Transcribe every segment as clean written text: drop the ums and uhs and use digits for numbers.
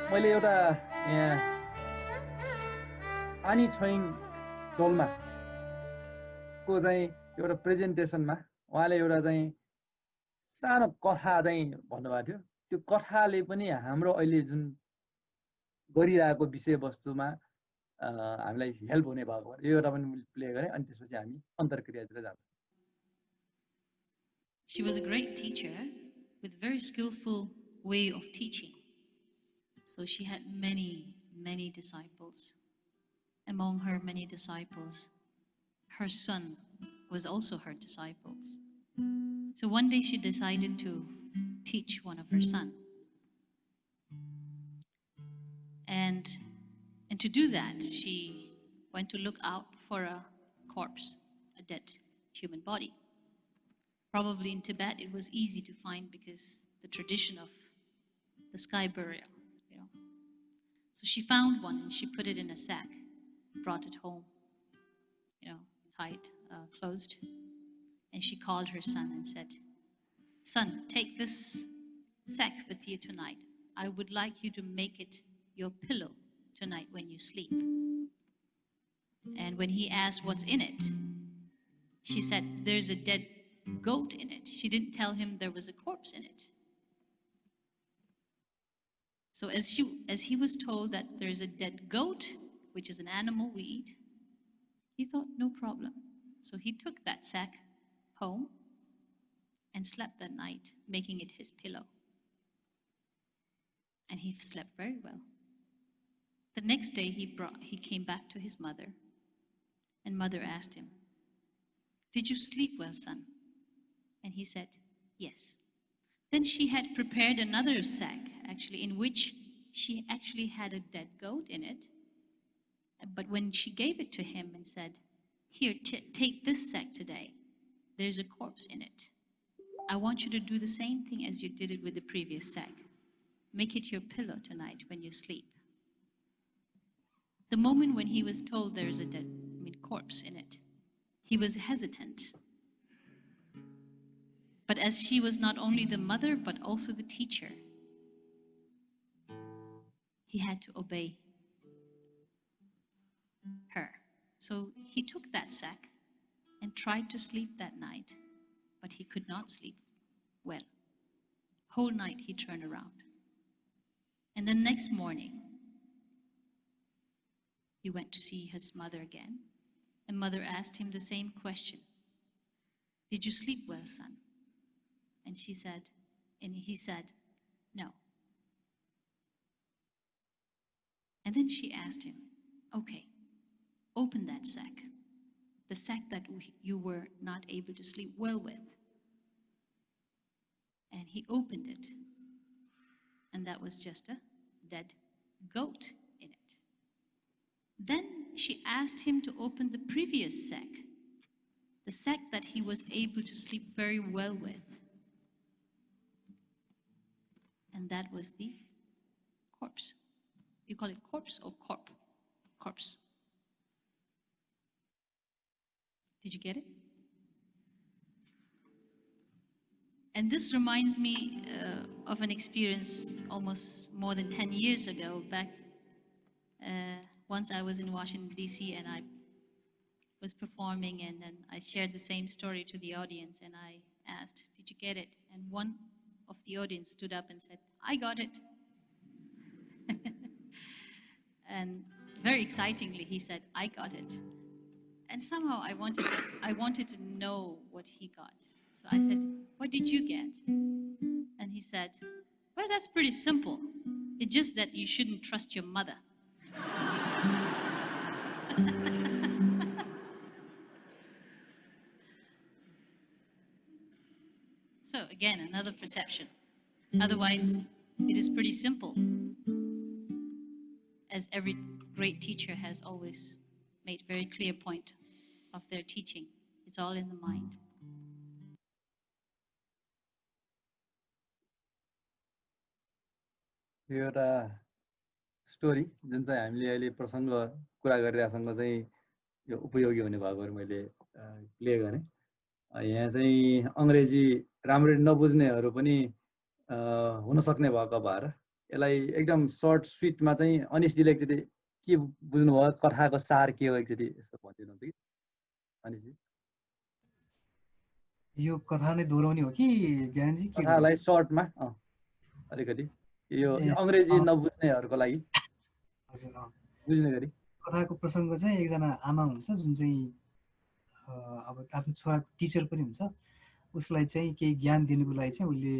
मैले एउटा यहाँ आनी छोइङ डोल्मा को चाहिँ एउटा प्रेजेन्टेसनमा उहाँले एउटा चाहिँ सानो कथा चाहिँ भन्नुभएको थियो। त्यो कथाले पनि हाम्रो अहिले जुन गरिरहेको विषयवस्तुमा हामीलाई हेल्प हुने भएको यो एउटा पनि प्ले गरेँ अनि त्यसपछि हामी अन्तर्क्रियातिर जान्छौँ। She was a great teacher with very skillful way of teaching. So she had many disciples. Among her many disciples, her son was also her disciples. So one day she decided to teach one of her sons. And to do that, she went to look out for a corpse, a dead human body. Probably in Tibet it was easy to find because the tradition of the sky burial, you know. So she found one and she put it in a sack, brought it home, you know, tied, closed. And she called her son and said, "Son, take this sack with you tonight. I would like you to make it your pillow tonight when you sleep." And when he asked what's in it, she said, "There's a dead goat in it." She didn't tell him there was a corpse in it. So as he was told that there's a dead goat, which is an animal we eat, he thought no problem. So he took that sack home and slept that night, making it his pillow. And he slept very well. The next day he came back to his mother, and mother asked him, "Did you sleep well, son?" And he said, "Yes." Then she had prepared another sack, actually, in which she actually had a dead goat in it. But when she gave it to him and said, "Here, take this sack today. There's a corpse in it. I want you to do the same thing as you did it with the previous sack. Make it your pillow tonight when you sleep." The moment when he was told there's a dead corpse in it, he was hesitant. But as she was not only the mother, but also the teacher, he had to obey her. So he took that sack and tried to sleep that night, but he could not sleep well. Whole night he turned around. And the next morning, he went to see his mother again, and mother asked him the same question. "Did you sleep well, son?" And he said, "No." And then she asked him, "Okay, open that sack, the sack that you were not able to sleep well with." And he opened it, and that was just a dead goat in it. Then she asked him to open the previous sack, the sack that he was able to sleep very well with. And that was the corpse. You call it corpse or corp? Corpse. Did you get it? And this reminds me of an experience almost more than 10 years ago. Back once I was in Washington, D.C., and I was performing, and then I shared the same story to the audience, and I asked, "Did you get it?" And one of the audience stood up and said, "I got it." And very excitingly, he said, "I got it." And somehow I wanted to know what he got. So I said, "What did you get?" And he said, "Well, that's pretty simple. It's just that you shouldn't trust your mother." So again, another perception. Otherwise, it is pretty simple. As every great teacher has always made very clear point of their teaching. It's all in the mind. यो एउटा story जुन चाहिँ हामीले अहिले प्रसङ्ग कुरा गरिरहेसँग चाहिँ यो उपयोगी हुने भएकोहरू मैले प्ले गरेँ। यहाँ चाहिँ अङ्ग्रेजी राम्ररी नबुझ्नेहरू पनि हुन सक्ने भएको भएर यसलाई एकदम सर्ट स्विटमा चाहिँ अनिशजीले एकचोटि के बुझ्नुभयो, कथाको सार के हो एकचोटि यसो भनिदिनुहुन्छ कि अनिशजी? यो कथा नै दोहोऱ्याउने हो कि ज्ञानजी के? कथालाई सर्टमा अलिकति यो अङ्ग्रेजी नबुझ्नेहरूको लागि हजुर बुझ्ने गरी। कथाको प्रसङ्ग चाहिँ एकजना आमा हुन्छ जुन चाहिँ अब आफ्नो छोराको टिचर पनि हुन्छ। उसलाई चाहिँ केही ज्ञान दिनुको लागि चाहिँ उसले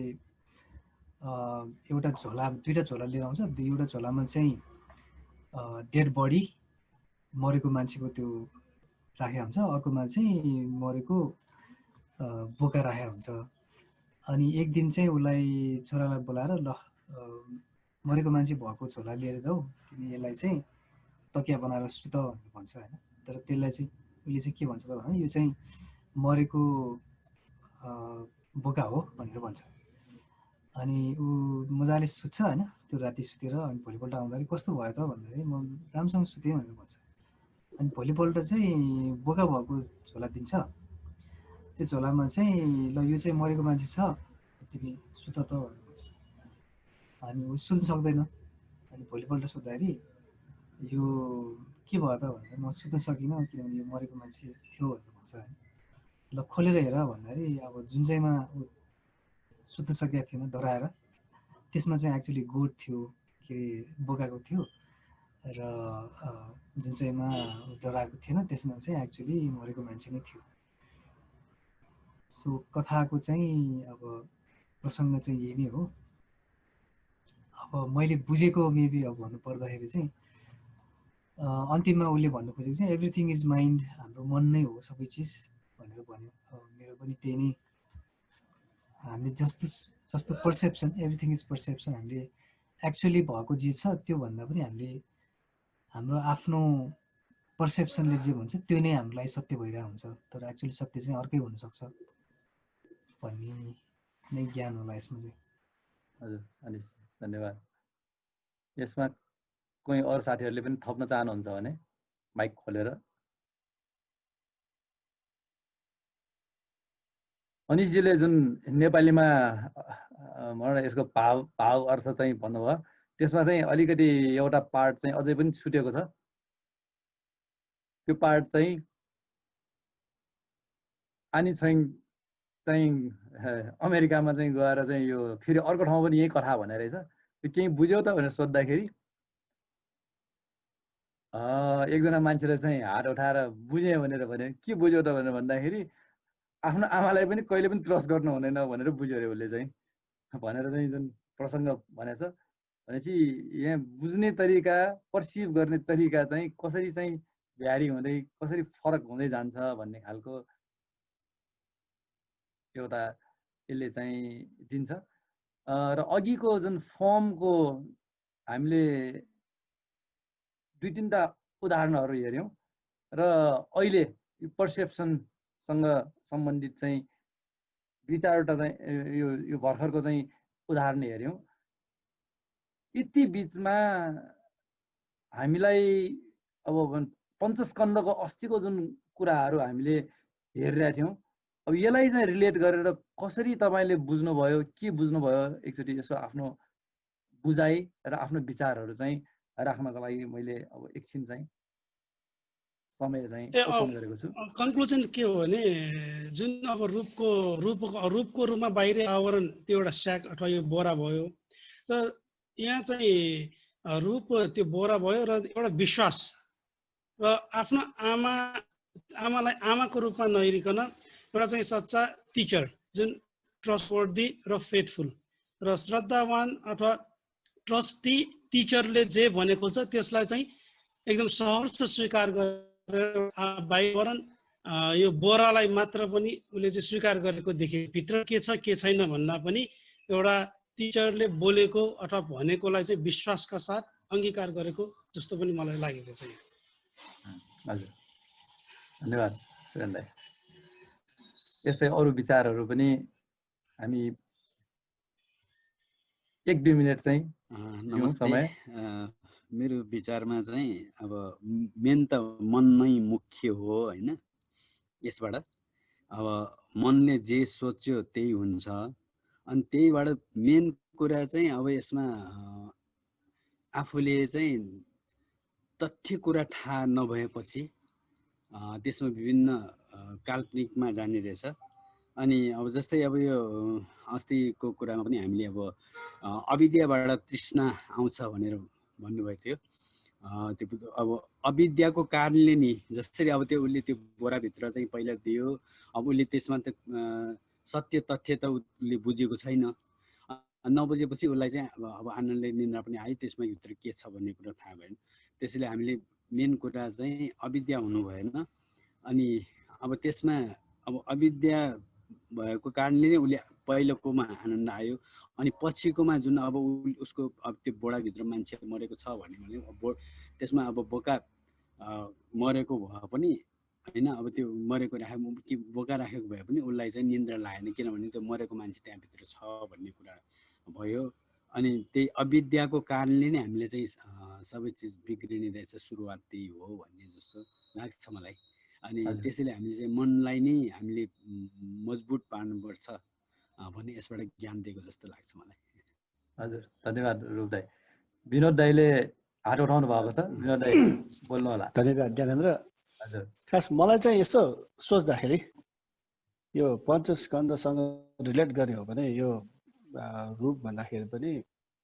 एउटा झोला, दुईवटा झोला लिएर आउँछ। एउटा झोलामा चाहिँ डेड बडी मरेको मान्छेको त्यो राखेको हुन्छ, अर्कोमा चाहिँ मरेको बोका राखेको हुन्छ। अनि एक दिन चाहिँ उसलाई छोरालाई बोलाएर ल मरेको मान्छे भएको झोला लिएर जाऊ, तिमी यसलाई चाहिँ तकिया बनाएर सुत भनेर भन्छ होइन। तर त्यसलाई चाहिँ उसले चाहिँ के भन्छ त भने यो चाहिँ मरेको बोका हो भनेर भन्छ। अनि ऊ मजाले सुत्छ होइन, त्यो राति सुतेर। अनि भोलिपल्ट आउँदाखेरि कस्तो भयो त भन्दाखेरि म राम्रोसँग सुतेँ भनेर भन्छ। अनि भोलिपल्ट चाहिँ बोका भएको झोला दिन्छ। त्यो झोलामा चाहिँ ल यो चाहिँ मरेको मान्छे छ, तिमी सुत त भनेर भन्छ। अनि ऊ सुत्न सक्दैन। अनि भोलिपल्ट सोद्धाखेरि यो के भयो त भनेर म सुत्न सकिनँ किनभने यो मरेको मान्छे थियो भनेर भन्छ होइन। ल खोलेर हेर भन्दाखेरि अब जुन चाहिँमा ऊ सुत्न सकेको थिएन डराएर, त्यसमा चाहिँ एक्चुअली गोठ थियो, के अरे बोकाको थियो। र जुन चाहिँमा डराएको थिएन त्यसमा चाहिँ एक्चुअली मरेको मान्छे नै थियो। सो कथाको चाहिँ अब प्रसङ्ग चाहिँ यही नै हो। अब मैले बुझेको मेबी अब भन्नु पर्दाखेरि चाहिँ अन्तिममा उसले भन्नु खोजेको चाहिँ एभ्रिथिङ इज माइन्ड, हाम्रो मन नै हो सबै चिज भनेर भन्यो। मेरो पनि त्यही नै, हामीले जस्तो पर्सेप्सन, एभ्रिथिङ इज पर्सेप्सन, हामीले एक्चुअली भएको चिज छ त्योभन्दा पनि हामीले हाम्रो आफ्नो पर्सेप्सनले जे भन्छ त्यो नै हामीलाई सत्य भइरहेको हुन्छ। तर एक्चुअली सत्य चाहिँ अर्कै हुनसक्छ भन्ने नै ज्ञान होला यसमा चाहिँ। हजुर अनिश धन्यवाद। यसमा कोही अरू साथीहरूले पनि थप्न चाहनुहुन्छ भने माइक खोलेर। अनिशजीले जुन नेपालीमा यसको भाव अर्थ चाहिँ भन्नुभयो, त्यसमा चाहिँ अलिकति एउटा पार्ट चाहिँ अझै पनि छुटेको छ। त्यो पार्ट चाहिँ आनी चाहिँ अमेरिकामा चाहिँ गएर चाहिँ यो फेरि अर्को ठाउँ पनि यही कथा भने रहेछ, त्यो केही बुझ्यौ त भनेर सोद्धाखेरि एकजना मान्छेले चाहिँ हात उठाएर बुझेँ भनेर भन्यो। के बुझ्यौ त भनेर भन्दाखेरि आफ्नो आमालाई पनि कहिले पनि ट्रस्ट गर्नु हुँदैन भनेर बुझ्यो अरे उसले चाहिँ भनेर चाहिँ जुन प्रसङ्ग भनेछ। भनेपछि यहाँ बुझ्ने तरिका, पर्सिभ गर्ने तरिका चाहिँ कसरी चाहिँ भ्यारी हुँदै, कसरी फरक हुँदै जान्छ भन्ने खालको एउटा यसले चाहिँ दिन्छ। र अघिको जुन फर्मको हामीले दुई तिनवटा उदाहरणहरू हेऱ्यौँ र अहिले पर्सेप्सनसँग सम्बन्धित चाहिँ दुई चारवटा चाहिँ यो भर्खरको चाहिँ उदाहरण हेऱ्यौँ। यति बिचमा हामीलाई अब पञ्चस्कन्धको अस्तिको जुन कुराहरू हामीले हेरिरहेका थियौँ, अब यसलाई चाहिँ रिलेट गरेर कसरी तपाईँले बुझ्नुभयो, के बुझ्नुभयो, एकचोटि यसो आफ्नो बुझाइ र आफ्नो विचारहरू चाहिँ राख्नको लागि मैले अब एकछिन चाहिँ समय चाहिँ ओपन गरेको छु। कन्क्लुजन के हो भने जुन अब रूपको रूपमा बाहिरी आवरण त्यो एउटा स्याक अथवा यो बोरा भयो र यहाँ चाहिँ रूप त्यो बोरा भयो र एउटा विश्वास र आफ्नो आमालाई आमाको रूपमा नहेरिकन एउटा चाहिँ सच्चा टिचर जुन ट्रस्टवर्दी र फेथफुल र श्रद्धावान अथवा ट्रस्टी टिचरले जे भनेको छ त्यसलाई चाहिँ एकदम सहर्ष स्वीकार गरेर वातावरण यो बोरालाई मात्र पनि उसले चाहिँ स्वीकार गरेको देखे। भित्र के छ के छैन भन्दा पनि एउटा टिचरले बोलेको अथवा भनेकोलाई चाहिँ विश्वासका साथ अङ्गीकार गरेको जस्तो पनि मलाई लागेको छ। हजुर धन्यवाद सुरेन दाइ। यस्तै अरू विचारहरू पनि हामी 1-2 मिनट चाहिँ समय। मेरो विचारमा चाहिँ अब मेन त मन नै मुख्य हो हैन। यसबाट अब मनले जे सोच्यो त्यही हुन्छ। अनि त्यहीबाट मेन कुरा चाहिँ अब यसमा आफूले चाहिँ तथ्य कुरा थाहा नभएपछि त्यसमा विभिन्न काल्पनिकमा जाने रहेछ। अनि अब जस्तै अब यो अस्तिको कुरामा पनि हामीले अब अविद्याबाट तृष्णा आउँछ भनेर भन्नुभएको थियो। त्यो अब अविद्याको कारणले नि जसरी अब त्यो उसले त्यो बोराभित्र चाहिँ पहिला दियो, अब उसले त्यसमा त सत्य तथ्य त उसले बुझेको छैन। नबुझेपछि उसलाई चाहिँ अब आनन्दले निन्द्रा पनि आयो, त्यसमा भित्र के छ भन्ने कुरा थाहा भएन। त्यसैले हामीले मेन कुरा चाहिँ अविद्या हुनु भएन। अनि अब त्यसमा अब अविद्या भएको कारणले नै उसले पहिलोकोमा आनन्द आयो, अनि पछिकोमा जुन अब उसको अब त्यो बोडाभित्र मान्छे मरेको छ भने अब त्यसमा अब बोका मरेको भए पनि होइन, अब त्यो मरेको राखेको कि बोका राखेको भए पनि उसलाई चाहिँ निन्द्रा लागेन, किनभने त्यो मरेको मान्छे त्यहाँभित्र छ भन्ने कुरा भयो। अनि त्यही अविद्याको कारणले नै हामीले चाहिँ सबै चिज बिग्रिने रहेछ, सुरुवात त्यही हो भन्ने जस्तो लाग्छ मलाई। अनि त्यसैले हामीले चाहिँ मनलाई नै हामीले मजबुत पार्नुपर्छ भन्ने यसबाट ज्ञान दिएको जस्तो लाग्छ मलाई। हजुर, धन्यवाद रूप दाइ। विनोद दाइले हात उठाउनु भएको छ, विनोद दाइ बोल्नु होला। धन्यवाद ज्ञानेन्द्र। हजुर, खास मलाई चाहिँ यस्तो सोच्दाखेरि यो पञ्चस्कन्धसँग रिलेट गर्ने हो भने यो रूप भन्दाखेरि पनि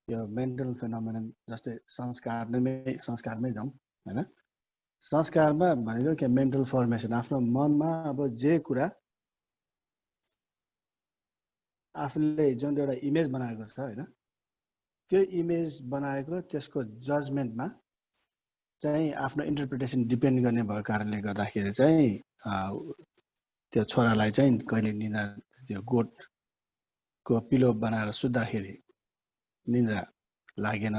यो मेन्टल फेनोमेनन, जस्तै संस्कारमै जाउँ होइन। संस्कारमा भनेको के मेन्टल फर्मेसन, आफ्नो मनमा अब जे कुरा आफूले जुन एउटा इमेज बनाएको छ होइन, त्यो इमेज बनाएको त्यसको जजमेन्टमा चाहिँ आफ्नो इन्टरप्रिटेसन डिपेन्ड गर्ने भएको कारणले गर्दाखेरि चाहिँ त्यो छोरालाई चाहिँ कहिले निन्द्रा, त्यो गोठको पिलो बनाएर सुत्दाखेरि निन्द्रा लागेन।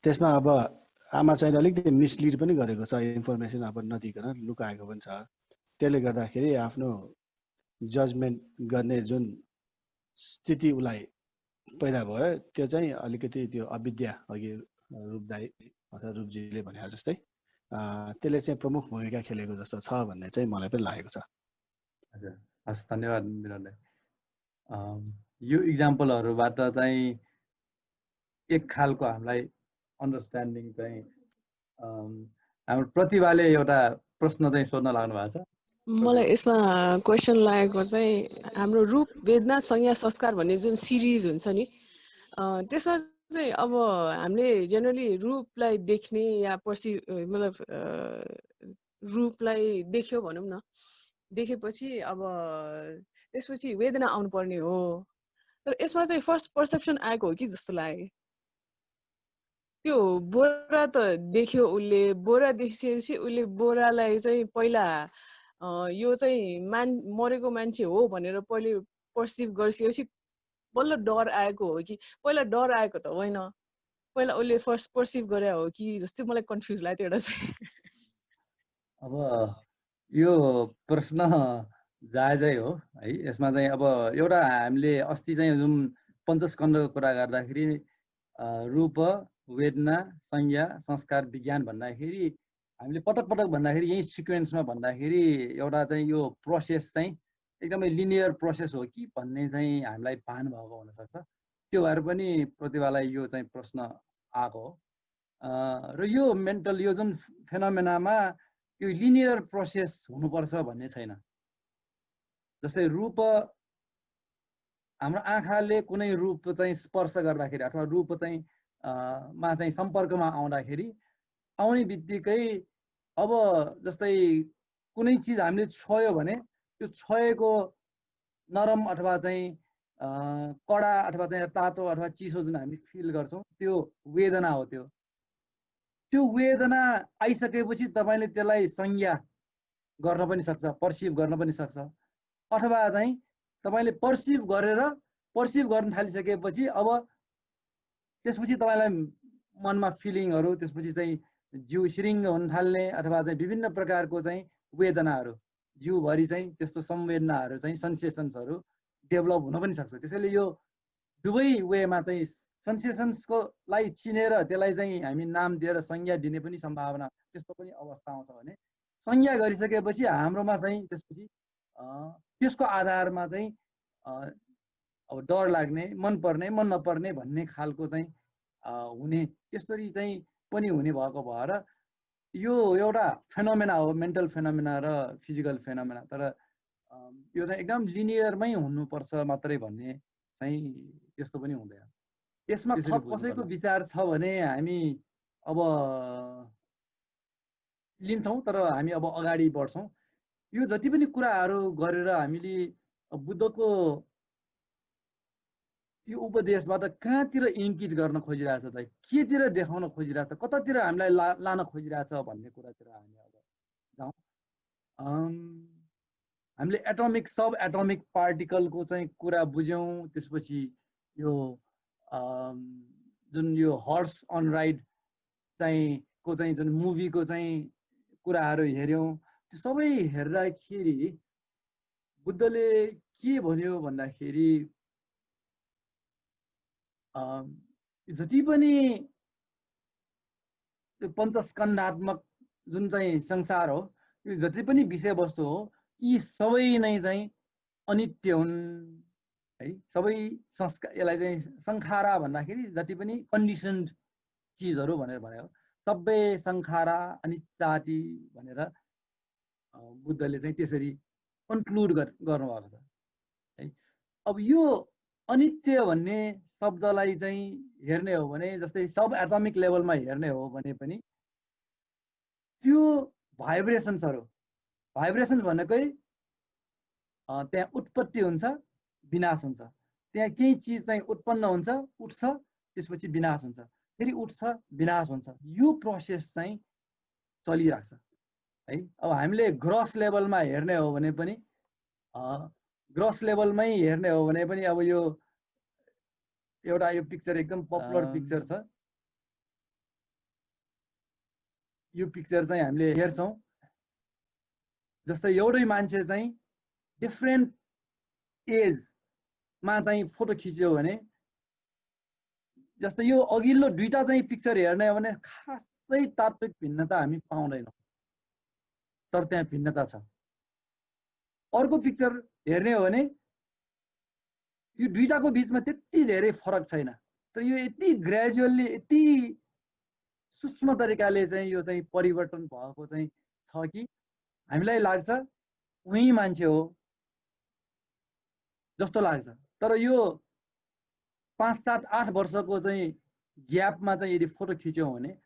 त्यसमा अब आमा चाहिँ अलिकति मिसलिड पनि गरेको छ, इन्फर्मेसन अब नदिकन लुकाएको पनि छ। त्यसले गर्दाखेरि आफ्नो जजमेन्ट गर्ने जुन स्थिति उसलाई पैदा भयो, त्यो चाहिँ अलिकति त्यो अविद्या, अघि रूपदाई अथवा रूपजीले भने जस्तै त्यसले चाहिँ प्रमुख भूमिका खेलेको जस्तो छ भन्ने चाहिँ मलाई पनि लागेको छ। हजुर, हस्, धन्यवाद विनोद दाइ। यो इक्जाम्पलहरूबाट चाहिँ एक खालको हामीलाई अन्डरस्ट्यान्डिङ चाहिँ हाम्रो प्रतिभाले एउटा प्रश्न चाहिँ सोध्न लाग्नु भएको छ। मलाई यसमा क्वेसन लागेको चाहिँ हाम्रो रूप, वेदना, संज्ञा, संस्कार भन्ने जुन सिरिज हुन्छ नि, त्यसमा चाहिँ अब हामीले जेनरली रूपलाई देख्ने या मतलब रूपलाई देख्यो भनौँ न, देखेपछि अब त्यसपछि वेदना आउनुपर्ने हो। तर यसमा चाहिँ फर्स्ट पर्सेप्सन आएको हो कि जस्तो लाग्यो। त्यो बोरा त देख्यो उसले, बोरा देखिसकेपछि उसले बोरालाई चाहिँ पहिला यो चाहिँ मरेको मान्छे हो भनेर पहिले पर्सिभ गरिसकेपछि बल्ल डर आएको हो कि पहिला डर आएको त होइन, पहिला उसले फर्स्ट पर्सिभ गरे हो कि जस्तै मलाई कन्फ्युज लाग्यो एउटा चाहिँ। अब यो प्रश्न जायजै हो है। यसमा चाहिँ अब एउटा हामीले अस्ति चाहिँ जुन पञ्चस्कन्धको कुरा गर्दाखेरि रूप, वेदना, संज्ञा, संस्कार, विज्ञान भन्दाखेरि हामीले पटक पटक भन्दाखेरि यही सिक्वेन्समा भन्दाखेरि एउटा चाहिँ यो प्रोसेस चाहिँ एकदमै लिनियर प्रोसेस हो कि भन्ने चाहिँ हामीलाई भान भएको हुनसक्छ। त्यो भएर पनि प्रतिभालाई यो चाहिँ प्रश्न आएको हो। र यो मेन्टल यो जुन फेनोमेनामा यो लिनियर प्रोसेस हुनुपर्छ भन्ने छैन। जस्तै रूप, हाम्रो आँखाले कुनै रूप चाहिँ स्पर्श गर्दाखेरि अथवा रूप चाहिँ मा चाहिँ सम्पर्कमा आउँदाखेरि आउने बित्तिकै अब जस्तै कुनै चिज हामीले छोयो भने त्यो छोएको नरम अथवा चाहिँ कडा अथवा चाहिँ तातो अथवा चिसो जुन हामी फिल गर्छौँ त्यो वेदना हो। त्यो वेदना आइसकेपछि तपाईँले त्यसलाई संज्ञा गर्न पनि सक्छ, पर्सिभ गर्न पनि सक्छ, अथवा चाहिँ तपाईँले पर्सिभ गर्न थालिसकेपछि अब त्यसपछि तपाईँलाई मनमा फिलिङहरू, त्यसपछि चाहिँ जिउ सिरिङ्ग हुन थाल्ने अथवा चाहिँ विभिन्न प्रकारको चाहिँ वेदनाहरू, जिउभरि चाहिँ त्यस्तो संवेदनाहरू चाहिँ सेन्सेसन्सहरू डेभलप हुन पनि सक्छ। त्यसैले यो दुवै वेमा चाहिँ सेन्सेसन्सको लाई चिनेर त्यसलाई चाहिँ हामी नाम दिएर संज्ञा दिने पनि सम्भावना, त्यस्तो पनि अवस्था आउँछ भने संज्ञा गरिसकेपछि हाम्रोमा चाहिँ त्यसपछि त्यसको आधारमा चाहिँ अब डर लाग्ने, मन पर्ने, मन नपर्ने भन्ने खालको चाहिँ हुने त्यसरी चाहिँ पनि हुने भएको भएर यो एउटा फेनोमेना हो, मेन्टल फेनोमेना र फिजिकल फेनोमेना। तर यो चाहिँ एकदम लिनियरमै हुनुपर्छ मात्रै भन्ने चाहिँ त्यस्तो पनि हुँदैन। यसमा थप कसैको विचार छ भने हामी अब लिन्छौँ, तर हामी अब अगाडि बढ्छौँ। यो जति पनि कुराहरू गरेर हामीले बुद्धको यो उपदेशबाट कहाँतिर इङ्कित गर्न खोजिरहेछ त, केतिर देखाउन खोजिरहेछ, कतातिर हामीलाई लान खोजिरहेछ भन्ने कुरातिर हामी अब जाउँ। हामीले एटोमिक सब एटोमिक पार्टिकलको चाहिँ कुरा बुझ्यौँ। त्यसपछि यो जुन यो हर्स अन राइड चाहिँ को चाहिँ जुन मुभीको चाहिँ कुराहरू हेऱ्यौँ, त्यो सबै हेर्दाखेरि बुद्धले के भन्यो भन्दाखेरि जति पनि पञ्चस्कन्धात्मक जुन चाहिँ संसार हो, यो जति पनि विषयवस्तु हो, यी सबै नै चाहिँ अनित्य हुन् है। सबै संस्कार, यसलाई चाहिँ संखारा भन्दाखेरि जति पनि कन्डिसन्ड चिजहरू भनेर भन्यो, सबै संखारा अनिच्चाति भनेर बुद्धले चाहिँ त्यसरी कन्क्लुड गर्नुभएको छ है। अब यो अनित्य भन्ने शब्दलाई चाहिँ हेर्ने हो भने, जस्तै सब एटोमिक लेभलमा हेर्ने हो भने पनि त्यो भाइब्रेसन्सहरू, भाइब्रेसन भनेकै त्यहाँ उत्पत्ति हुन्छ, विनाश हुन्छ। त्यहाँ केही चिज चाहिँ उत्पन्न हुन्छ, उठ्छ, त्यसपछि विनाश हुन्छ, फेरि उठ्छ, विनाश हुन्छ। यो प्रोसेस चाहिँ चलिरहेको छ है। अब हामीले ग्रस लेभलमा हेर्ने हो भने पनि, ग्रस लेभलमै हेर्ने हो भने पनि अब यो एउटा यो पिक्चर एकदम पपुलर पिक्चर छ। यो पिक्चर चाहिँ हामीले हेर्छौँ, जस्तै एउटै मान्छे चाहिँ डिफ्रेन्ट एजमा चाहिँ फोटो खिच्यो भने, जस्तै यो अघिल्लो दुईटा चाहिँ पिक्चर हेर्ने हो भने खासै तात्विक भिन्नता हामी पाउँदैनौँ, तर त्यहाँ भिन्नता छ। अर्को पिक्चर हेर्ने हो भने यो दुईटाको बिचमा त्यति धेरै फरक छैन, तर यो यति ग्रेजुअल्ली, यति सूक्ष्म तरिकाले चाहिँ यो चाहिँ परिवर्तन भएको चाहिँ छ कि हामीलाई लाग्छ उही मान्छे हो जस्तो लाग्छ। तर यो 5, 7, 8 वर्षको चाहिँ ग्यापमा चाहिँ यदि फोटो खिच्यौँ भने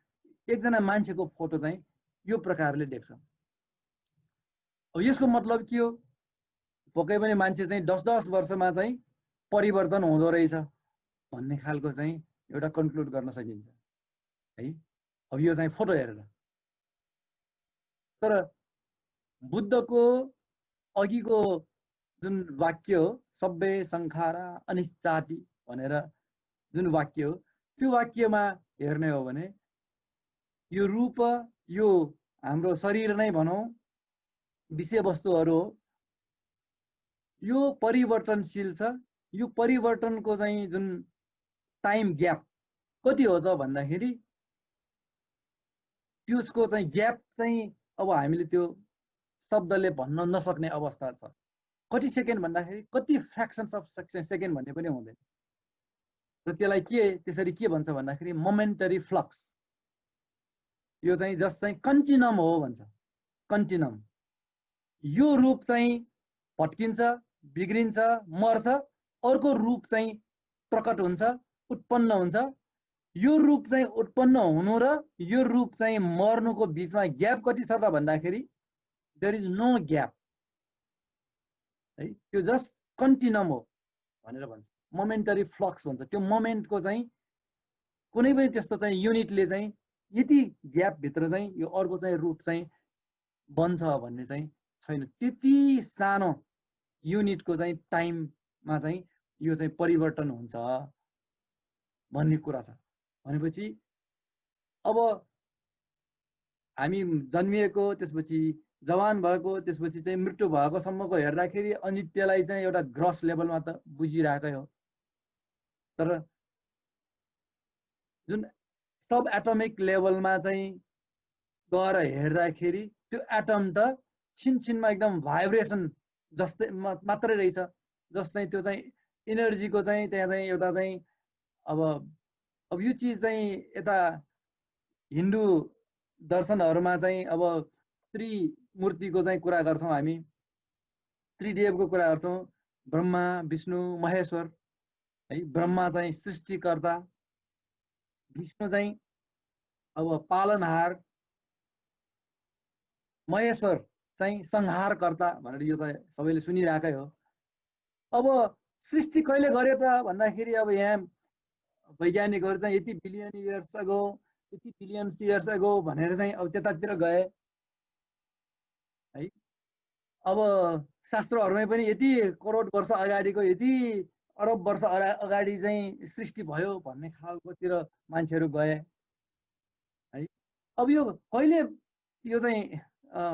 एकजना मान्छेको फोटो चाहिँ यो प्रकारले देख्छ। अब यसको मतलब के हो? पक्कै पनि मान्छे चाहिँ 10-10 वर्षमा चाहिँ परिवर्तन हुँदो रहेछ भन्ने खालको चाहिँ एउटा कन्क्लुड गर्न सकिन्छ है। अब यो चाहिँ फोटो हेरेर। तर बुद्धको अघिको जुन वाक्य हो, सबै संखारा अनिच्चाति भनेर जुन वाक्य हो, त्यो वाक्यमा हेर्ने हो भने यो रूप, यो हाम्रो शरीर नै भनौँ, विषयवस्तुहरू हो, यो परिवर्तनशील छ। यो परिवर्तनको चाहिँ जुन टाइम ग्याप कति हो त भन्दाखेरि त्यसको चाहिँ ग्याप चाहिँ अब हामीले त्यो शब्दले भन्न नसक्ने अवस्था छ। कति सेकेन्ड भन्दाखेरि कति फ्र्याक्सन्स अफ सेकेन्ड भन्ने पनि हुँदैन। र त्यसलाई त्यसरी के भन्छ भन्दाखेरि मोमेन्टरी फ्लक्स। यो चाहिँ जस्ट चाहिँ कन्टिनम हो भन्छ, कन्टिनम। यो रूप चाहिँ भट्किन्छ, बिग्रिन्छ, मर्छ, अर्को रूप चाहिँ प्रकट हुन्छ, उत्पन्न हुन्छ। यो रूप चाहिँ उत्पन्न हुनु र यो रूप चाहिँ मर्नुको बिचमा ग्याप कति छ त भन्दाखेरि देयर इज नो ग्याप है। त्यो जस्ट कन्टिनम हो भनेर भन्छ, मोमेन्टरी फ्लक्स भन्छ। त्यो मोमेन्टको चाहिँ कुनै पनि त्यस्तो चाहिँ युनिटले चाहिँ यति ग्याप भित्र चाहिँ यो अर्को चाहिँ रूप चाहिँ बन्छ भन्ने चाहिँ छैन। त्यति सानो युनिटको चाहिँ टाइममा चाहिँ यो चाहिँ परिवर्तन हुन्छ भन्ने कुरा छ। भनेपछि अब हामी जन्मिएको, त्यसपछि जवान भएको, त्यसपछि चाहिँ मृत्यु भएको सम्मको हेर्दाखेरि अनित्यलाई चाहिँ एउटा ग्रस लेभलमा त बुझिरहेकै हो। तर जुन सब एटोमिक लेभलमा चाहिँ गएर हेर्दाखेरि त्यो एटम त छिनछिनमा एकदम भाइब्रेसन जस्तै मात्रै रहेछ। जस्तै त्यो चाहिँ इनर्जीको चाहिँ त्यहाँ चाहिँ एउटा चाहिँ अब अब यो चिज चाहिँ यता हिन्दू दर्शनहरुमा चाहिँ अब त्रिमूर्तिको चाहिँ कुरा गर्छौं हामी, त्रिदेवको कुरा गर्छौं, ब्रह्मा विष्णु महेश्वर है। ब्रह्मा चाहिँ सृष्टिकर्ता, विष्णु चाहिँ अब पालनहार, महेश्वर चाहिँ संहारकर्ता भनेर यो त सबैले सुनिराकै हो। अब सृष्टि कहिले गर्यो त भन्दाखेरि अब यहाँ वैज्ञानिकहरु चाहिँ यति बिलियन इयर्स अगो, यति बिलियन इयर्स अगो भनेर चाहिँ अब त्यतातिर गए है। अब शास्त्रहरुमै पनि यति करोड वर्ष अगाडिको, यति अरब वर्ष अगाडि चाहिँ सृष्टि भयो भन्ने खालकोतिर मान्छेहरु गए है। अब यो कहिले यो चाहिँ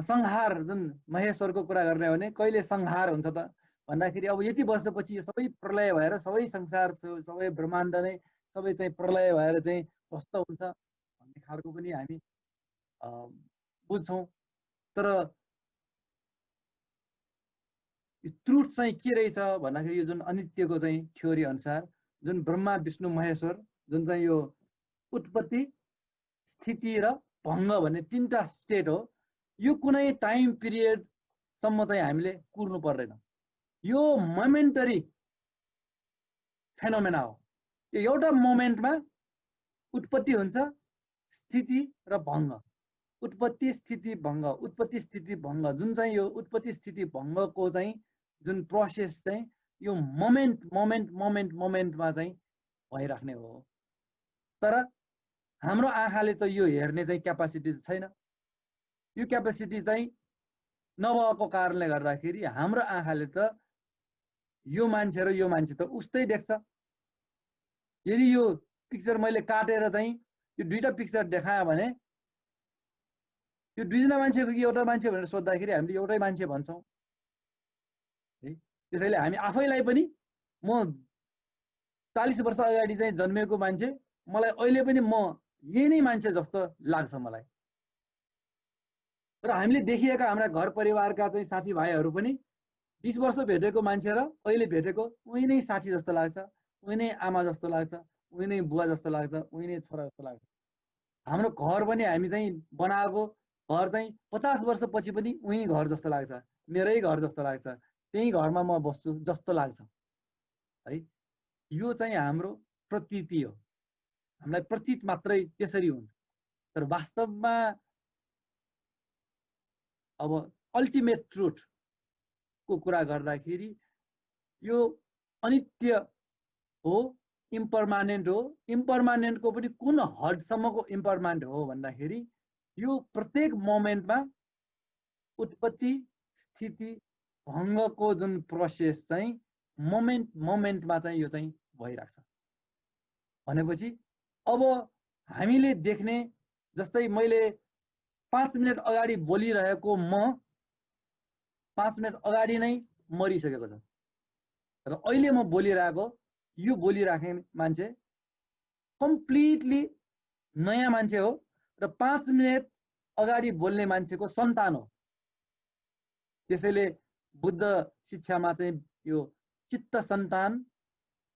संहार जुन महेश्वरको कुरा गर्ने हो भने कहिले संहार हुन्छ त भन्दाखेरि अब यति वर्षपछि यो सबै प्रलय भएर सबै संसार सबै ब्रह्माण्ड नै सबै चाहिँ प्रलय भएर चाहिँ ध्वस्त हुन्छ भन्ने खालको पनि हामी बुझ्छौं। तर ट्रुथ चाहिँ के रहेछ भन्दाखेरि यो जुन अनित्यको चाहिँ थ्योरी अनुसार जुन ब्रह्मा विष्णु महेश्वर जुन चाहिँ यो उत्पत्ति स्थिति र भङ्ग भन्ने तीनटा स्टेट हो, यो कुनै टाइम पिरियड सम्म चाहिँ हामीले कुर्नु पर्दैन। यो मोमेन्टरी फेनोमेना हो। यो एउटा मोमेन्टमा उत्पत्ति हुन्छ, स्थिति र भङ्ग, उत्पत्ति स्थिति भङ्ग, उत्पत्ति स्थिति भङ्ग। जुन चाहिँ यो उत्पत्ति स्थिति भङ्गको चाहिँ जुन प्रोसेस चाहिँ यो मोमेन्टमा चाहिँ भइराख्ने हो। तर हाम्रो आँखाले त यो हेर्ने चाहिँ क्यापासिटी छैन। यो क्यापासिटी चाहिँ नभएको कारणले गर्दाखेरि हाम्रो आँखाले त यो मान्छे र यो मान्छे त उस्तै देख्छ। यदि यो पिक्चर मैले काटेर चाहिँ यो दुईटा पिक्चर देखाएँ भने यो दुईजना मान्छेको कि एउटा मान्छे भनेर सोध्दाखेरि हामीले एउटै मान्छे भन्छौं है। त्यसैले हामी आफैलाई पनि म 40 वर्ष अगाडि चाहिँ जन्मेको मान्छे, मलाई अहिले पनि म यही नै मान्छे जस्तो लाग्छ मलाई। र हामीले देखिएका हाम्रा घर परिवारका चाहिँ साथीभाइहरु पनि 20 वर्ष भेटेको मान्छे र अहिले भेटेको उही नै साथी जस्तो लाग्छ, उही नै आमा जस्तो लाग्छ, उही नै बुवा जस्तो लाग्छ, उही नै छोरा जस्तो लाग्छ। हाम्रो घर पनि हामी चाहिँ बनाएको घर चाहिँ 50 वर्षपछि पनि उही घर जस्तो लाग्छ, मेरै घर जस्तो लाग्छ, त्यही घरमा म बस्छु जस्तो लाग्छ है। यो चाहिँ हाम्रो प्रतीति हो, हामीलाई प्रतीत मात्रै त्यसरी हुन्छ। तर वास्तवमा अब अल्टिमेट ट्रुथ को कुरा गर्दाखेरि यो अनित्य हो, इम्परमानेन्ट हो। इम्परमानेन्टको पनि कुन हदसम्मको इम्परमानेन्ट हो भन्दाखेरि यो प्रत्येक मोमेन्टमा उत्पत्ति स्थिति भङ्गको जुन प्रोसेस चाहिँ मोमेन्टमा चाहिँ यो चाहिँ भइराख्छ भनेपछि अब हामीले देख्ने जस्तै मैले 5 मिनेट अगाडि बोलिरहेको म 5 मिनेट अगाडि नै मरिसकेको छ र अहिले म बोलिरहेको यो बोलिराख्ने मान्छे कम्प्लिटली नयाँ मान्छे हो र 5 मिनेट अगाडि बोल्ने मान्छेको सन्तान हो। त्यसैले बुद्ध शिक्षामा चाहिँ यो चित्त सन्तान,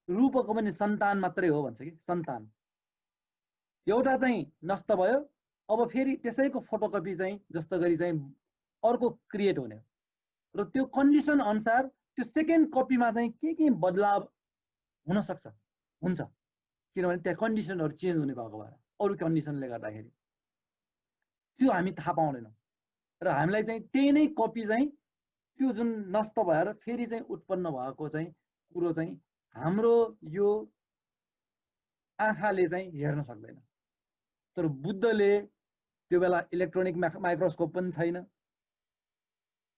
रूपको पनि सन्तान मात्रै हो भन्छ कि सन्तान। एउटा चाहिँ नष्ट भयो, अब फेरि त्यसैको फोटोकपी चाहिँ जस्तो गरी चाहिँ अर्को क्रिएट हुने र त्यो कन्डिसन अनुसार त्यो सेकेन्ड कपीमा चाहिँ के बदलाव हुन सक्छ, हुन्छ, किनभने त्यहाँ कन्डिसनहरु चेन्ज हुने भएको भएर अरु कन्डिसनले गर्दाखेरि त्यो हामी थाहा पाउँदैनौं र हामीलाई चाहिँ त्यही नै कपी चाहिँ त्यो जुन नष्ट भएर फेरि चाहिँ उत्पन्न भएको चाहिँ कुरो चाहिँ हाम्रो यो आँखाले चाहिँ हेर्न सक्दैन। तर बुद्धले त्यो बेला इलेक्ट्रोनिक माइक्रोस्कोप पनि छैन,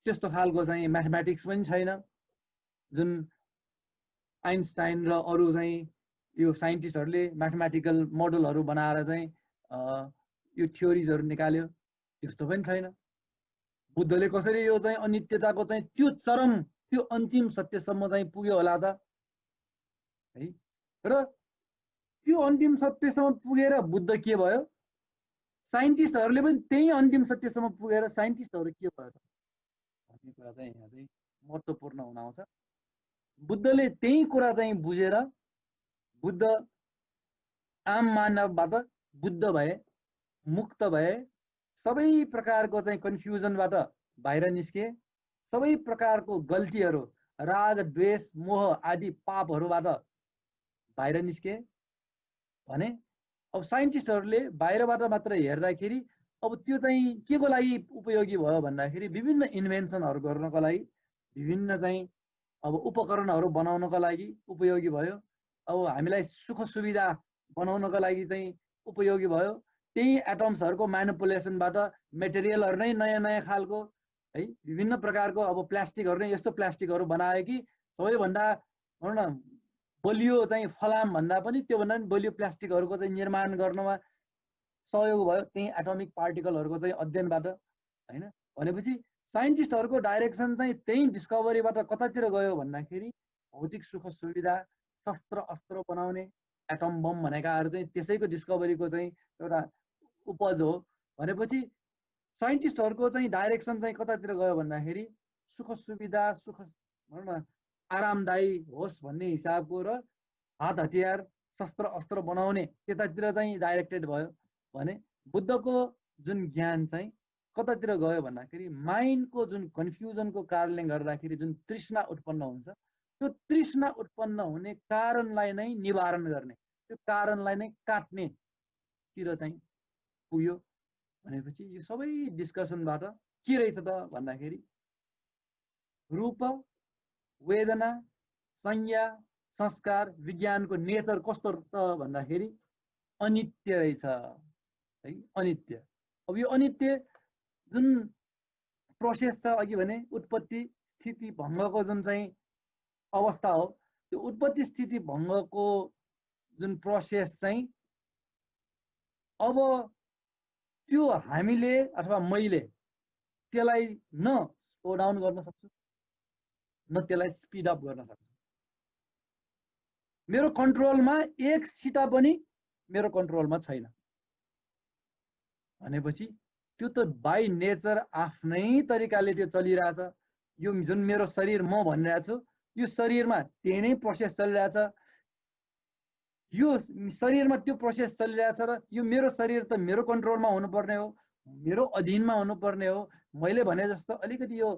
त्यस्तो खालको चाहिँ म्याथमेटिक्स पनि छैन जुन आइन्स्टाइन र अरु चाहिँ यो साइन्टिस्टहरुले म्याथमेटिकल मोडलहरु बनाएर चाहिँ यो थ्योरीजहरु निकाल्यो, त्यस्तो पनि छैन। बुद्धले कसरी यो चाहिँ अनित्यताको चाहिँ त्यो चरम त्यो अन्तिम सत्यसम्म चाहिँ पुग्यो होला त है। र त्यो अन्तिम सत्यसम्म पुगेर बुद्ध के भयो, साइन्टिस्टहरुले पनि त्यही अन्तिम सत्यसम्म पुगेर साइन्टिस्टहरु के भयो भन्ने कुरा चाहिँ यहाँ चाहिँ महत्त्वपूर्ण हुन आउँछ। बुद्धले त्यही कुरा चाहिँ बुझेर बुद्ध आम मानवबाट बुद्ध भए, मुक्त भए, सबै प्रकारको चाहिँ कन्फ्युजनबाट बाहिर निस्के, सबै प्रकारको गल्तीहरू, राग द्वेष मोह आदि पापहरूबाट बाहिर निस्के भने अब साइन्टिस्टहरूले बाहिरबाट मात्र हेर्दाखेरि अब त्यो चाहिँ के को लागि उपयोगी भयो भन्दाखेरि विभिन्न इन्भेन्सनहरू गर्नको लागि, विभिन्न चाहिँ अब उपकरणहरू बनाउनको लागि उपयोगी भयो। अब हामीलाई सुख सुविधा बनाउनको लागि चाहिँ उपयोगी भयो। त्यही एटम्सहरूको म्यानिपुलेसनबाट मेटेरियलहरू नै नयाँ नयाँ खालको है विभिन्न प्रकारको अब प्लास्टिकहरू नै यस्तो प्लास्टिकहरू बनायो कि सबैभन्दा भनौँ न बलियो चाहिँ फलाम भन्दा पनि त्योभन्दा पनि बलियो प्लास्टिकहरूको चाहिँ निर्माण गर्नमा सहयोग भयो त्यही एटमिक पार्टिकलहरूको चाहिँ अध्ययनबाट हैन। भनेपछि साइन्टिस्टहरूको डाइरेक्सन चाहिँ त्यही डिस्कभरीबाट कतातिर गयो भन्दाखेरि भौतिक सुख सुविधा, शस्त्र अस्त्र बनाउने, एटम बम भनेकाहरू चाहिँ त्यसैको डिस्कभरीको चाहिँ एउटा उपज हो। भनेपछि साइन्टिस्टहरूको चाहिँ डाइरेक्सन चाहिँ कतातिर गयो भन्दाखेरि सुख सुविधा, सुख भनौँ न आरामदायी होस् भन्ने हिसाबको र हात हतियार शस्त्र अस्त्र बनाउने त्यतातिर चाहिँ डाइरेक्टेड भयो भने बुद्धको जुन ज्ञान चाहिँ कतातिर गयो भन्दाखेरि माइन्डको जुन कन्फ्युजनको कारणले गर्दाखेरि जुन तृष्णा उत्पन्न हुन्छ त्यो तृष्णा उत्पन्न हुने कारणलाई नै निवारण गर्ने, त्यो कारणलाई नै काट्नेतिर चाहिँ पुग्यो। भनेपछि यो सबै डिस्कसनबाट के रहेछ त भन्दाखेरि रूप, वेदना, संज्ञा, संस्कार, विज्ञानको नेचर कस्तो त भन्दाखेरि अनित्य रहेछ है, अनित्य। अब यो अनित्य जुन प्रोसेस छ अघि भने उत्पत्ति स्थिति भङ्गको जुन चाहिँ अवस्था हो, त्यो उत्पत्ति स्थिति भङ्गको जुन प्रोसेस चाहिँ अब त्यो हामीले अथवा मैले त्यसलाई न स्लो डाउन गर्न सक्छु न त्यसलाई स्पिड अप गर्न सक्छु। मेरो कन्ट्रोलमा एक छिटा पनि मेरो कन्ट्रोलमा छैन भनेपछि त्यो त बाई नेचर आफ्नै तरिकाले त्यो चलिरहेछ। यो जुन मेरो शरीर म भनिरहेको छु यो शरीरमा त्यही नै प्रोसेस चलिरहेछ। यो शरीरमा त्यो प्रोसेस चलिरहेछ र यो मेरो शरीर त मेरो कन्ट्रोलमा हुनुपर्ने हो, मेरो अधीनमा हुनुपर्ने हो। मैले भने जस्तो अलिकति यो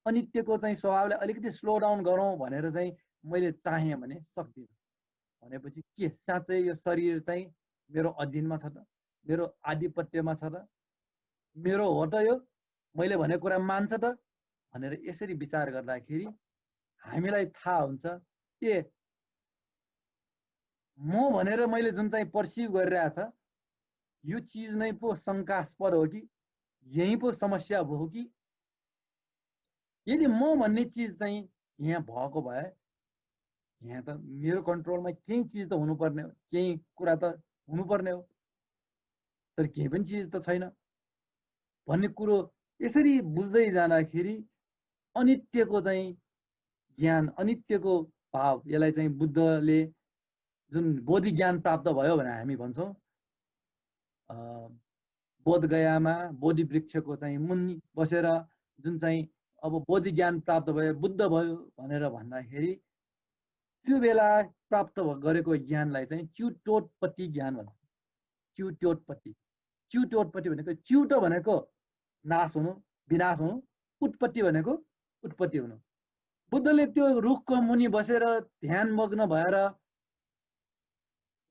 अनित्यको चाहिँ स्वभावलाई अलिकति स्लो डाउन गरौँ भनेर चाहिँ मैले चाहेँ भने सक्दिनँ। भनेपछि के साँच्चै यो शरीर चाहिँ मेरो अधीनमा छ त, मेरो आधिपत्यमा छ त, मेरो हो त, यो मैले भनेको कुरा मान्छ त भनेर यसरी विचार गर्दाखेरि हामीलाई थाहा हुन्छ ए म भनेर मैले जुन चाहिँ पर्सिभ गरिरहेछ यो चिज नै पो शङ्कास्पद हो कि यही पो समस्या भयो कि। यदि म भन्ने चिज चाहिँ यहाँ भएको भए यहाँ त मेरो कन्ट्रोलमा केही चिज त हुनुपर्ने हो, केही कुरा त हुनुपर्ने हो, तर केही पनि चिज त छैन भन्ने कुरो यसरी बुझ्दै जाँदाखेरि अनित्यको चाहिँ ज्ञान, अनित्यको भाव, यसलाई चाहिँ बुद्धले जुन बोधि ज्ञान प्राप्त भयो भने हामी भन्छौँ बोधगयामा बोधि वृक्षको चाहिँ मुनि बसेर जुन चाहिँ अब बोधि ज्ञान प्राप्त भयो, बुद्ध भयो भनेर भन्दाखेरि त्यो बेला प्राप्त गरेको ज्ञानलाई चाहिँ च्युटोत्पत्ति ज्ञान भन्छ। च्युटोत्पत्ति, च्युटोत्पत्ति भनेको च्युट भनेको नाश हुनु, विनाश हुनु, उत्पत्ति भनेको उत्पत्ति हुनु। बुद्धले त्यो रुखको मुनि बसेर ध्यान मग्न भएर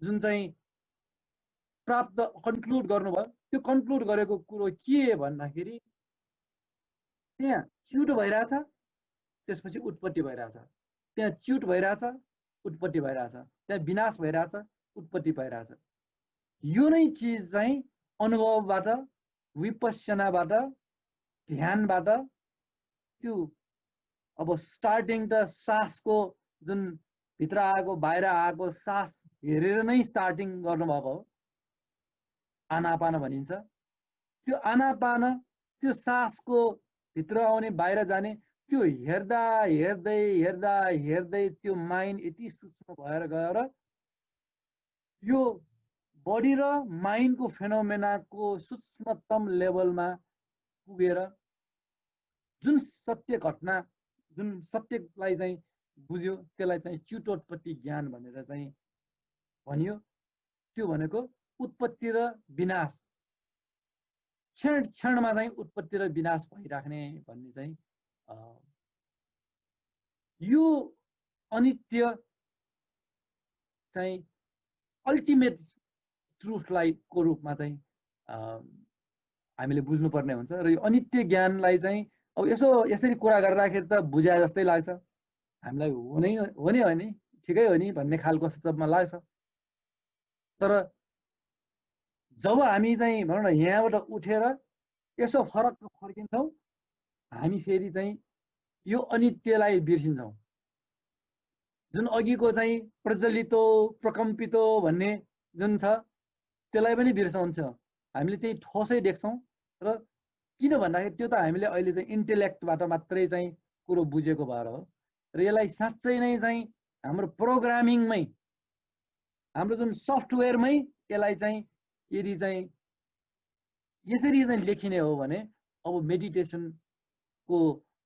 जुन चाहिँ प्राप्त कन्क्लुड गर्नुभयो त्यो कन्क्लुड गरेको कुरो के भन्दाखेरि त्यहाँ च्युट भइरहेछ त्यसपछि उत्पत्ति भइरहेछ, त्यहाँ च्युट भइरहेछ उत्पत्ति भइरहेछ, त्यहाँ विनाश भइरहेछ उत्पत्ति भइरहेछ। यो नै चिज चाहिँ अनुभवबाट, विपश्यनाबाट, ध्यानबाट त्यो अब स्टार्टिङ त सासको जुन भित्र आएको बाहिर आएको सास हेरेर नै स्टार्टिङ गर्नुभएको हो, आनापान भनिन्छ। त्यो आनापान त्यो सासको भित्र आउने बाहिर जाने त्यो हेर्दा हेर्दै हेर्दा हेर्दै त्यो माइन्ड यति सूक्ष्म भएर गएर यो बडी र माइन्डको फेनोमेनाको सूक्ष्मतम लेभलमा पुगेर जुन सत्य घटना, जुन सत्यलाई चाहिँ बुझ्यो त्यसलाई चाहिँ च्युटोत्पत्ति ज्ञान भनेर चाहिँ भनियो। त्यो भनेको उत्पत्ति र विनाश, क्षण क्षणमा चाहिँ उत्पत्ति र विनाश भइराख्ने भन्ने चाहिँ यो अनित्य चाहिँ अल्टिमेट ट्रुथलाई को रूपमा चाहिँ हामीले बुझ्नुपर्ने हुन्छ र यो अनित्य ज्ञानलाई चाहिँ अब यसरी कुरा गरिराखेर त बुझाए जस्तै लाग्छ हामीलाई, हो नि ठिकै हो नि भन्ने खालको सबमा लाग्छ। तर जब हामी चाहिँ भनौँ न यहाँबाट उठेर यसो फरक फर्किन्छौँ, हामी फेरि चाहिँ यो अनित्यलाई बिर्सिन्छौँ। जुन अघिको चाहिँ प्रज्वलितो प्रकम्पितो भन्ने जुन छ त्यसलाई पनि बिर्साउँछ। हामीले चाहिँ ठोसै देख्छौँ र किन भन्दाखेरि त्यो त हामीले अहिले चाहिँ इन्टेलेक्टबाट मात्रै चाहिँ कुरो बुझेको भएर हो। र यसलाई साँच्चै नै चाहिँ हाम्रो प्रोग्रामिङमै, हाम्रो जुन सफ्टवेयरमै यसलाई चाहिँ यदि चाहिँ यसरी चाहिँ लेखिने हो भने अब मेडिटेसनको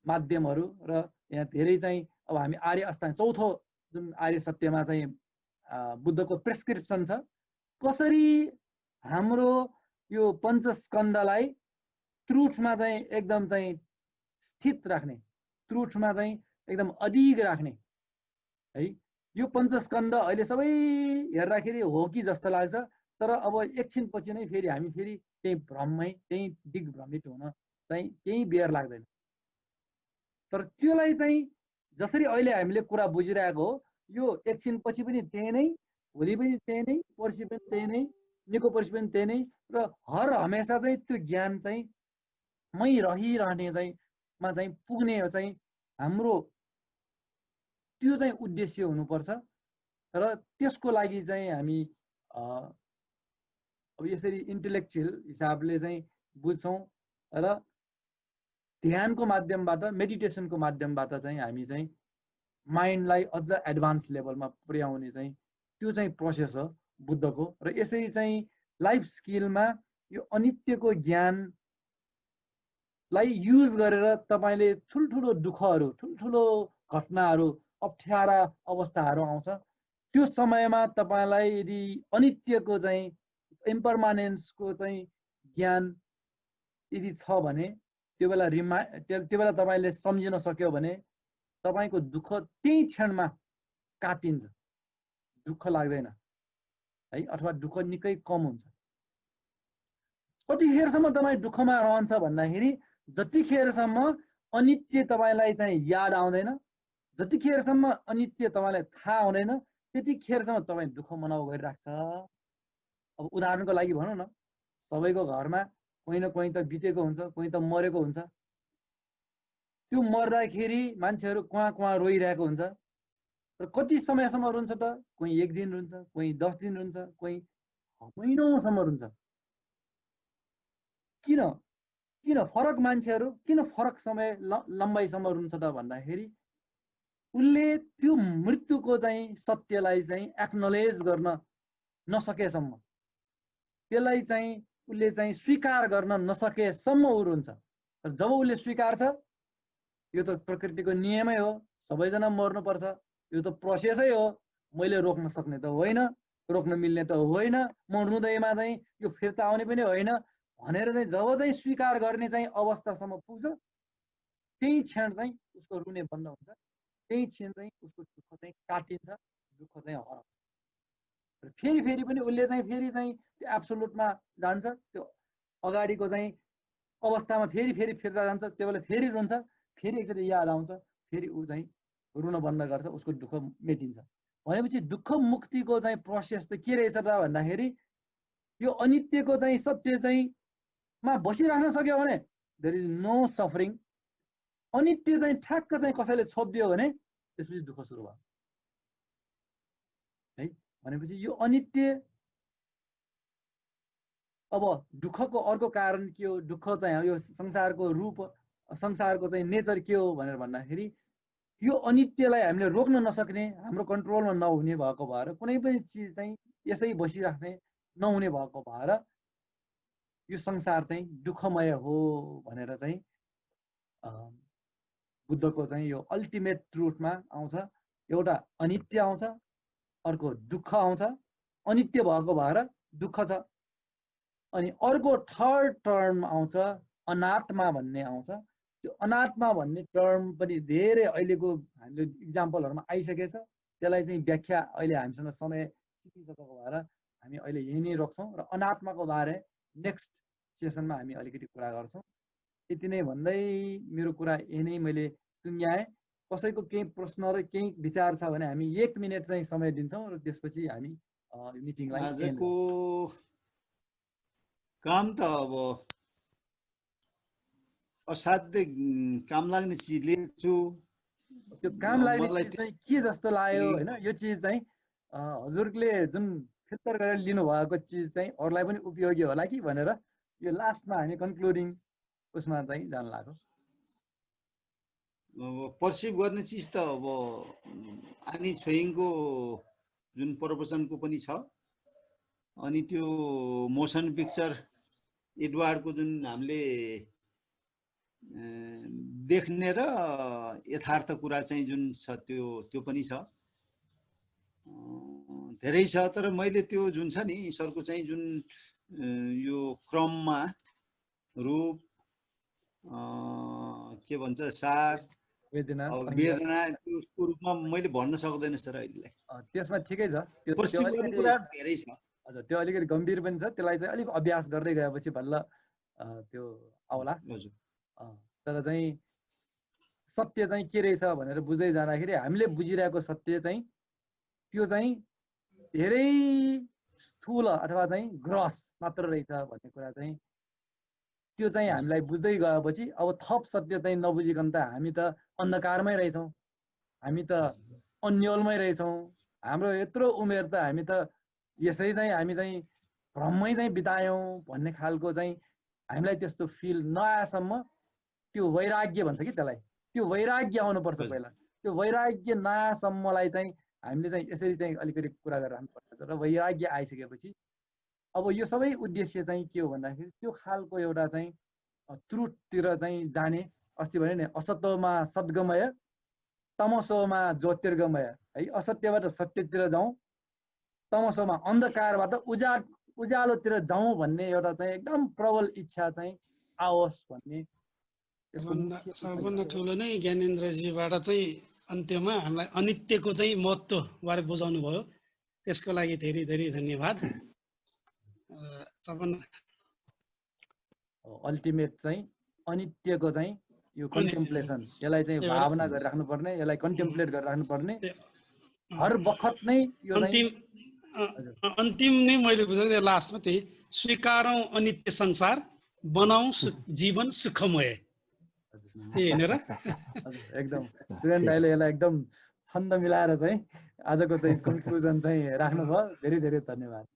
माध्यमहरू र यहाँ धेरै चाहिँ अब हामी आर्य अष्टाङ्ग चौथो जुन आर्य सत्यमा चाहिँ बुद्धको प्रेस्क्रिप्सन छ, कसरी हाम्रो यो पञ्चस्कन्धलाई ट्रुथमा चाहिँ एकदम चाहिँ स्थित राख्ने, ट्रुथमा चाहिँ एकदम अडिग राख्ने है। यो पञ्चस्कन्ध अहिले सबै हेर्दाखेरि हो कि जस्तो लाग्छ, तर अब एकछिनपछि नै फेरि हामी फेरि त्यही भ्रममै, त्यही दिग्भ्रमित हुन चाहिँ केही बेर लाग्दैन। तर त्यसलाई चाहिँ जसरी अहिले हामीले कुरा बुझिरहेको हो, यो एकछिनपछि पनि त्यही नै, भोलि पनि त्यही नै, पर्सि पनि त्यही नै, निको पर्सि पनि त्यही नै, र हर हमेसा चाहिँ त्यो ज्ञान चाहिँ मै रहिरहने चाहिँ मा चाहिँ पुग्ने चाहिँ हाम्रो त्यो चाहिँ उद्देश्य हुनुपर्छ। र त्यसको लागि चाहिँ हामी अब यसरी इन्टेलेक्चुअल हिसाबले चाहिँ बुझ्छौँ र ध्यानको माध्यमबाट, मेडिटेसनको माध्यमबाट चाहिँ हामी चाहिँ माइन्डलाई अझ एडभान्स लेभलमा पुर्याउने चाहिँ त्यो चाहिँ प्रोसेस हो बुद्धको। र यसरी चाहिँ लाइफ स्किलमा यो अनित्यको ज्ञानलाई युज गरेर तपाईँले ठुल्ठुलो दुःखहरू, ठुल्ठुलो घटनाहरू, अप्ठ्यारा अवस्थाहरू आउँछ, त्यो समयमा तपाईँलाई यदि अनित्यको चाहिँ इम्परमानेन्सको चाहिँ ज्ञान यदि छ भने, त्यो बेला तपाईँले सम्झिन सक्यो भने तपाईँको दुःख त्यही क्षणमा काटिन्छ, दुःख लाग्दैन है, अथवा दुःख निकै कम हुन्छ। कतिखेरसम्म तपाईँ दुःखमा रहन्छ भन्दाखेरि जतिखेरसम्म अनित्य तपाईँलाई चाहिँ याद आउँदैन, जतिखेरसम्म अनित्य तपाईँलाई थाहा हुँदैन, त्यतिखेरसम्म तपाईँ दुःख मनाउ गरिराख्छ। अब उदाहरणको लागि भनौँ न, सबैको घरमा कोही न कोही त बितेको हुन्छ, कोही त मरेको हुन्छ। त्यो मर्दाखेरि मान्छेहरू कुहाँ कुहाँ रोइरहेको हुन्छ। र कति समयसम्म रुन्छ त? कोही 1 दिन रुन्छ, कोही 10 दिन रुन्छ, कोही महिनौसम्म रुन्छ। किन फरक मान्छेहरू किन फरक समय लम्बाइसम्म रुन्छ त भन्दाखेरि उसले त्यो मृत्युको चाहिँ सत्यलाई चाहिँ एक्नोलेज गर्न नसकेसम्म, त्यसलाई चाहिँ उसले चाहिँ स्वीकार गर्न नसकेसम्म उ रुन्छ। र जब उसले स्वीकार्छ, यो त प्रकृतिको नियमै हो, सबैजना मर्नुपर्छ, यो त प्रोसेसै हो, मैले रोक्न सक्ने त होइन, रोक्न मिल्ने त होइन, म रुँदैमा चाहिँ यो फिर्ता आउने पनि होइन भनेर चाहिँ जब चाहिँ स्वीकार गर्ने चाहिँ अवस्थासम्म पुग्छ, त्यही क्षण चाहिँ उसको रुने बन्द हुन्छ, त्यही क्षण चाहिँ उसको दुःख चाहिँ काटिन्छ, दुःख चाहिँ हराउँछ। र फेरि पनि उसले चाहिँ फेरि चाहिँ त्यो एब्सोल्युटमा जान्छ, त्यो अगाडिको चाहिँ अवस्थामा फेरि फिर्ता जान्छ, त्यो बेला फेरि रुन्छ, फेरि एकचोटि याद आउँछ, फेरि ऊ चाहिँ रुन बन्द गर्छ, उसको दुःख मेटिन्छ। भनेपछि दुःख मुक्तिको चाहिँ प्रोसेस त के रहेछ त भन्दाखेरि यो अनित्यको चाहिँ सत्य चाहिँ मा बसिराख्न सक्यो भने देयर इज नो सफरिङ। अनित्य चाहिँ ठ्याक्क चाहिँ कसैले छोपिदियो भने त्यसपछि दुःख सुरु भयो है। भनेपछि यो अनित्य, अब दुःखको अर्को कारण के हो, दुःख चाहिँ यो संसारको रूप, संसारको चाहिँ नेचर के हो भनेर भन्दाखेरि यो अनित्यलाई हामीले रोक्न नसक्ने, हाम्रो कन्ट्रोलमा नहुने भएको भएर, कुनै पनि चिज चाहिँ यसै बसिराख्ने नहुने भएको भएर यो संसार चाहिँ दुःखमय हो भनेर चाहिँ बुद्धको चाहिँ यो अल्टिमेट ट्रुथमा आउँछ। एउटा अनित्य आउँछ, अर्को दुःख आउँछ, अनित्य भएको भएर दुःख छ। अनि अर्को थर्ड टर्म आउँछ अनात्मा भन्ने आउँछ। त्यो अनात्मा भन्ने टर्म पनि धेरै अहिलेको हामीले इक्जाम्पलहरुमा आइसकेछ। त्यसलाई चाहिँ व्याख्या अहिले हामीसँग समय सिकिसकेको भएर हामी अहिले यही नै रोक्छौँ र अनात्माको बारे नेक्स्ट सेसनमा हामी अलिकति कुरा गर्छौँ। यति नै भन्दै मेरो कुरा यही नै मैले टुङ्ग्याएँ। कसैको केही प्रश्न र केही विचार छ भने हामी 1 मिनेट चाहिँ समय दिन्छौँ र त्यसपछि हामी मिटिङलाई आजको काम त अब असाध्यै काम लाग्ने चिज लिन्छु। त्यो काम लाग्ने चिज चाहिँ के जस्तो लाग्यो हैन? यो चिज चाहिँ हजुरले जुन फिल्टर गरेर लिनु भएको चिज चाहिँ अरूलाई पनि उपयोगी होला कि भनेर यो लास्टमा हामी कन्क्लुडिङ उसमा चाहिँ जान लाग्यो। अब पर्सिभ गर्ने चिज त अब आनी छोइङको जुन प्रवचनको पनि छ, अनि त्यो मोसन पिक्चर एडवार्डको जुन हामीले देख्ने र यथार्थ कुरा चाहिँ जुन छ त्यो पनि छ। धेरै छ, तर मैले त्यो जुन छ नि ईश्वरको चाहिँ जुन यो क्रममा रूप के भन्छ सार वेदना त्यसको रूपमा मैले भन्न सक्दैन सर अहिले। त्यसमा ठिकै छ, त्यो पर्सिभ कुरा धेरै छ। हजुर, त्यो अलिकति गम्भीर पनि छ। त्यसलाई चाहिँ अलिक अभ्यास गर्दै गएपछि बल्ल त्यो आउला। हजुर, तर चाहिँ सत्य चाहिँ के रहेछ भनेर बुझ्दै जाँदाखेरि हामीले बुझिरहेको सत्य चाहिँ त्यो चाहिँ धेरै स्थूल अथवा चाहिँ ग्रस मात्र रहेछ भन्ने कुरा चाहिँ त्यो चाहिँ हामीलाई बुझ्दै गएपछि अब थप सत्य चाहिँ नबुझिकन त हामी त अन्धकारमै रहेछौँ, हामी त अन्यलमै रहेछौँ। हाम्रो यत्रो उमेर त हामी त यसै चाहिँ हामी चाहिँ भ्रममै चाहिँ बितायौँ भन्ने खालको चाहिँ हामीलाई त्यस्तो फिल नआएसम्म त्यो वैराग्य भन्छ कि त्यसलाई, त्यो वैराग्य आउनुपर्छ पहिला। त्यो वैराग्य नआएसम्मलाई चाहिँ हामीले चाहिँ यसरी चाहिँ अलिकति कुरा गरेर राख्नुपर्छ। र वैराग्य आइसकेपछि अब यो सबै उद्देश्य चाहिँ के हो भन्दाखेरि त्यो खालको एउटा चाहिँ ट्रुथतिर चाहिँ जाने। अस्ति भने नि असतोमा सद्गमय तमसोमा ज्योतिर्गमय है। असत्यबाट सत्यतिर जाउँ, तमसोमा अन्धकारबाट उज्यालोतिर जाउँ भन्ने एउटा चाहिँ एकदम प्रबल इच्छा चाहिँ आओस् भन्ने। सबभन्दा ठुलो नै ज्ञानेन्द्रजीबाट चाहिँ अन्त्यमा हामीलाई अनित्यको चाहिँ महत्त्व बारे बुझाउनु भयो, त्यसको लागि धेरै धेरै धन्यवाद। अल्टिमेट चाहिँ अनित्यको चाहिँ यो कन्टेम्प्लेसन, यसलाई चाहिँ भावना गरिराख्नु पर्ने, यसलाई कन्टेम्प्लेट गरिराख्नु पर्ने हर बखत नै यो अन्तिम नै मैले बुझेँ लास्टमा त्यही स्वीकारौँ अनित्य संसार, बनाऊ जीवन सुखमय। एकदम सुरेन दाइले यसलाई एकदम छन्द मिलाएर चाहिँ आजको चाहिँ कन्क्लुजन चाहिँ राख्नुभयो। धेरै धेरै धन्यवाद।